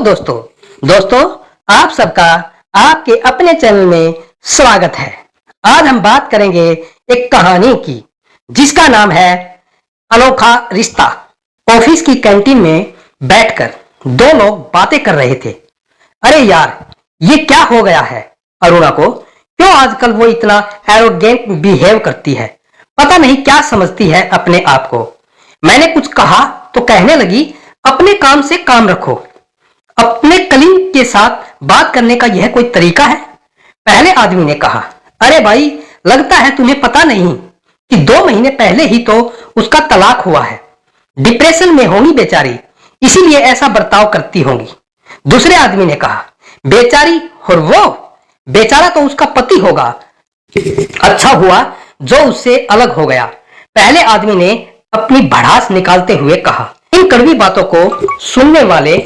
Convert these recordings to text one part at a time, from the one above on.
दोस्तों आप सबका आपके अपने चैनल में स्वागत है। आज हम बात करेंगे एक कहानी की जिसका नाम है अनोखा रिश्ता। ऑफिस की कैंटीन में बैठकर दो लोग बातें कर रहे थे। अरे यार, ये क्या हो गया है अरुणा को? क्यों आजकल वो इतना एरोगेंट बिहेव करती है? पता नहीं क्या समझती है अपने आप को। मैंने कुछ कहा तो कहने लगी अपने काम से काम रखो। अपने कलीग के साथ बात करने का यह कोई तरीका है? पहले आदमी ने कहा, अरे भाई, लगता है तुम्हें पता नहीं कि 2 महीने पहले ही तो उसका तलाक हुआ है। डिप्रेशन में होगी बेचारी, इसीलिए ऐसा बर्ताव करती होंगी। दूसरे आदमी ने कहा, बेचारी और वो? बेचारा तो उसका पति होगा। अच्छा हुआ जो उससे अलग हो गया। पहले आदमी ने अपनी भड़ास निकालते हुए कहा। इन कड़वी बातों को सुनने वाले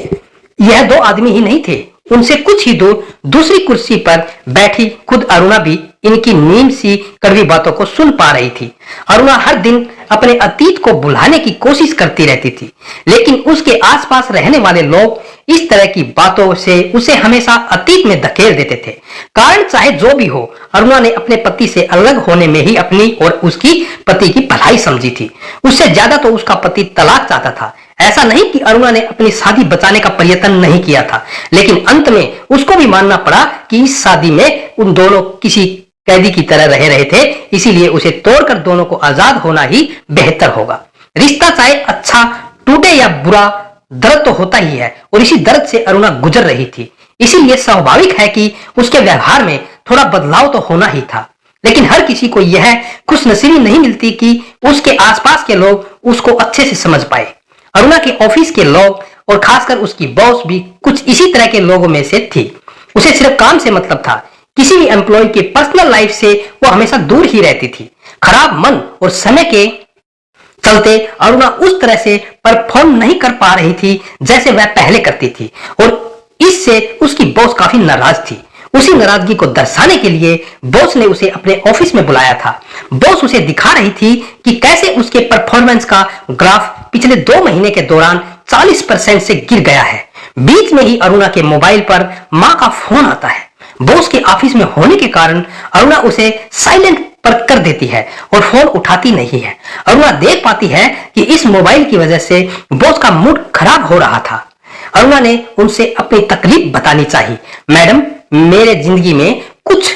यह 2 आदमी ही नहीं थे। उनसे कुछ ही दूर दूसरी कुर्सी पर बैठी खुद अरुणा भी इनकी नीम सी कड़वी बातों को सुन पा रही थी। अरुणा हर दिन अपने अतीत को भुलाने की कोशिश करती रहती थी, लेकिन उसके आसपास रहने वाले लोग इस तरह की बातों से उसे हमेशा अतीत में धकेल देते थे। कारण चाहे जो भी हो, अरुणा ने अपने पति से अलग होने में ही अपनी और उसकी पति की भलाई समझी थी। उससे ज्यादा तो उसका पति तलाक चाहता था। ऐसा नहीं कि अरुणा ने अपनी शादी बचाने का प्रयत्न नहीं किया था, लेकिन अंत में उसको भी मानना पड़ा कि इस शादी में उन दोनों किसी कैदी की तरह रहे थे, इसीलिए उसे तोड़कर दोनों को आजाद होना ही बेहतर होगा। रिश्ता चाहे अच्छा टूटे या बुरा, दर्द तो होता ही है और इसी दर्द से अरुणा गुजर रही थी। इसीलिए स्वाभाविक है कि उसके व्यवहार में थोड़ा बदलाव तो होना ही था। लेकिन हर किसी को यह खुशनसीबी नहीं मिलती कि उसके आसपास के लोग उसको अच्छे से समझ पाए। अरुणा के ऑफिस के लोग और खासकर उसकी बॉस भी कुछ इसी तरह के लोगों में से थी। उसे सिर्फ काम से मतलब था। किसी भी एम्प्लॉय के पर्सनल लाइफ से वो हमेशा दूर ही रहती थी। खराब मन और समय के चलते अरुणा उस तरह से परफॉर्म नहीं कर पा रही थी जैसे वह पहले करती थी, और इससे उसकी बॉस काफी नाराज थी। उसी नाराजगी को दर्शाने के लिए बॉस ने उसे अपने ऑफिस में बुलाया था। बॉस उसे दिखा रही थी कि कैसे उसके परफॉर्मेंस का ग्राफ पिछले 2 महीने के दौरान 40% से गिर गया है। बीच में ही अरुणा के मोबाइल पर मां का फोन आता है। बॉस के ऑफिस में होने के कारण अरुणा उसे साइलेंट पर कर देती है और फोन उठाती नहीं है। अरुणा देख पाती है कि इस मोबाइल की वजह से बॉस का मूड खराब हो रहा था। अरुणा ने उनसे अपनी तकलीफ बतानी चाहिए। मैडम, मेरे जिंदगी में कुछ।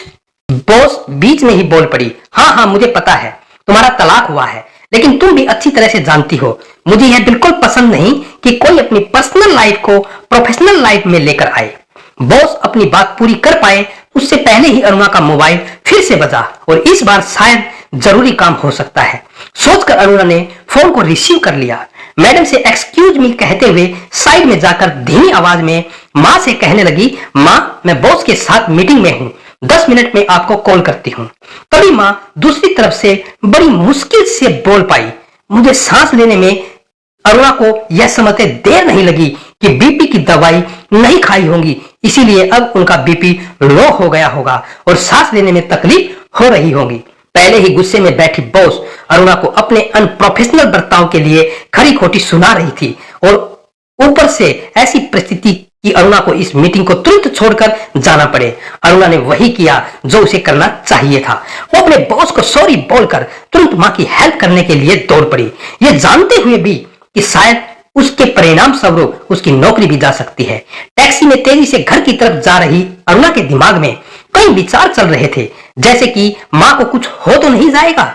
बॉस बीच में ही बोल पड़ी, हाँ, मुझे पता है तुम्हारा तलाक हुआ है, लेकिन तुम भी अच्छी तरह से जानती हो मुझे यह बिल्कुल पसंद नहीं कि कोई अपनी पर्सनल लाइफ को प्रोफेशनल लाइफ में लेकर आए। बॉस अपनी बात पूरी कर पाए उससे पहले ही अरुणा का मोबाइल फिर से बजा, और इस बार शायद जरूरी काम हो सकता है। सोचकर अरुणा ने फोन को रिसीव कर लिया। मैडम से एक्सक्यूज मी कहते हुए साइड में जाकर धीमी आवाज में मां से कहने लगी, मां, मैं बॉस के साथ मीटिंग में हूं, 10 मिनट में आपको कॉल करती हूं। तभी मां दूसरी तरफ से बड़ी मुश्किल से बोल पाई। मुझे सांस लेने में अरुणा को यह समझते देर नहीं लगी कि बीपी की दवाई नहीं खाई होंगी, इसीलिए अब उनका बीपी लो हो गया होगा और सांस लेने में तकलीफ हो रही होगी। पहले ही गुस्से में बैठी बॉस अरुणा को अपने अनप्रोफेशनल बर्ताव के लिए खरी खोटी सुना रही थी, और ऊपर से ऐसी परिस्थिति कि अरुणा को इस मीटिंग को तुरंत छोड़कर जाना पड़े। अरुणा ने वही किया जो उसे करना चाहिए था। वो अपने बॉस को सॉरी बोलकर तुरंत मां की हेल्प करने के लिए दौड़ पड़ी, ये जानते हुए भी कि शायद उसके परिणाम स्वरूप उसकी नौकरी भी जा सकती है। टैक्सी में तेजी से घर की तरफ जा रही अरुणा के दिमाग में कई विचार चल रहे थे, जैसे कि मां को कुछ हो तो नहीं जाएगा,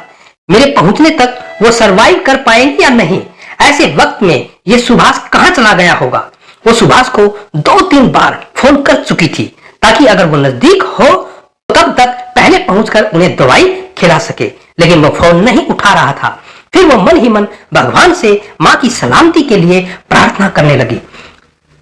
मेरे पहुंचने तक वो सरवाइव कर पाएंगे या नहीं। ऐसे वक्त में ये सुभाष कहां चला गया होगा? वो सुभाष को 2-3 बार फोन कर चुकी थी ताकि अगर वो नजदीक हो तो तब तक पहले पहुंचकर उन्हें दवाई खिला सके, लेकिन वो फोन नहीं उठा रहा था। फिर वो मन ही मन भगवान से मां की सलामती के लिए प्रार्थना करने लगी।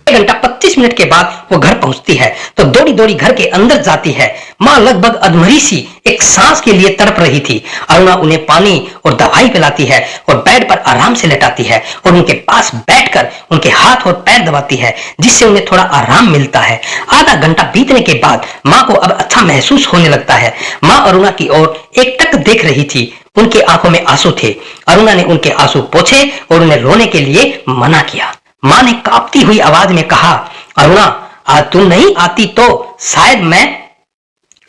1 घंटा 25 मिनट के बाद वो घर पहुंचती है तो दौड़ी दौड़ी घर के अंदर जाती है। मां लगभग अधमरी सी एक सांस के लिए तड़प रही थी। अरुणा उन्हें पानी और दवाई पिलाती है और बेड पर आराम से लेटाती है और उनके पास बैठकर उनके हाथ और पैर दबाती है, जिससे उन्हें थोड़ा आराम मिलता है। आधा घंटा बीतने के बाद मां को अब अच्छा महसूस होने लगता है। मां अरुणा की ओर एकटक देख रही थी। उनके आंखों में आंसू थे। अरुणा ने उनके आंसू पोंछे और उन्हें रोने के लिए मना किया। मां ने कांपती हुई आवाज में कहा, अरुणा, आज तुम नहीं आती तो शायद मैं।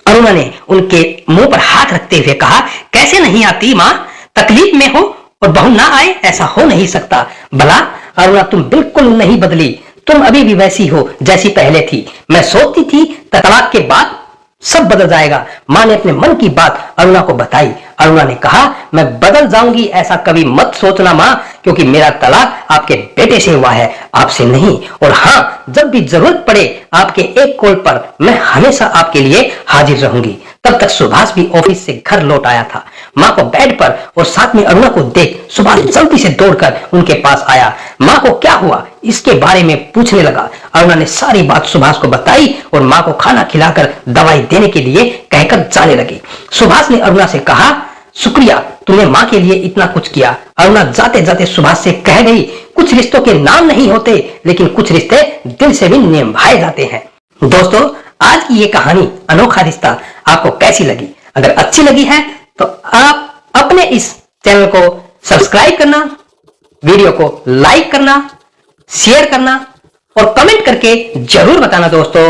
अरुणा ने उनके मुंह पर हाथ रखते हुए कहा, कैसे नहीं आती मां? तकलीफ में हो और बहू ना आए, ऐसा हो नहीं सकता। भला अरुणा, तुम बिल्कुल नहीं बदली, तुम अभी भी वैसी हो जैसी पहले थी। मैं सोचती थी तलाक के बाद सब बदल जाएगा। मां ने अपने मन की बात अरुणा को बताई। अरुणा ने कहा, मैं बदल जाऊंगी ऐसा कभी मत सोचना मां, क्योंकि मेरा तलाक आपके बेटे से हुआ है, आपसे नहीं। और हाँ, जब भी जरूरत पड़े आपके एक कॉल पर मैं हमेशा आपके लिए हाजिर रहूंगी। तब तक सुभाष भी ऑफिस से घर लौट आया था। मां को बेड पर और साथ में अरुणा को देख सुभाष जल्दी से दौड़कर उनके पास आया। मां को क्या हुआ इसके बारे में पूछने लगा। अरुणा ने सारी बात सुभाष को बताई और मां को खाना खिलाकर दवाई देने के लिए कहकर जाने लगी। सुभाष ने अरुणा से कहा, शुक्रिया, तुमने मां के लिए इतना कुछ किया। अरुणा जाते जाते सुभाष से कह गई, कुछ रिश्तों के नाम नहीं होते, लेकिन कुछ रिश्ते दिल से भी निभाए जाते हैं। दोस्तों, आज की ये कहानी अनोखा रिश्ता आपको कैसी लगी? अगर अच्छी लगी है तो आप अपने इस चैनल को सब्सक्राइब करना, वीडियो को लाइक करना, शेयर करना और कमेंट करके जरूर बताना दोस्तों।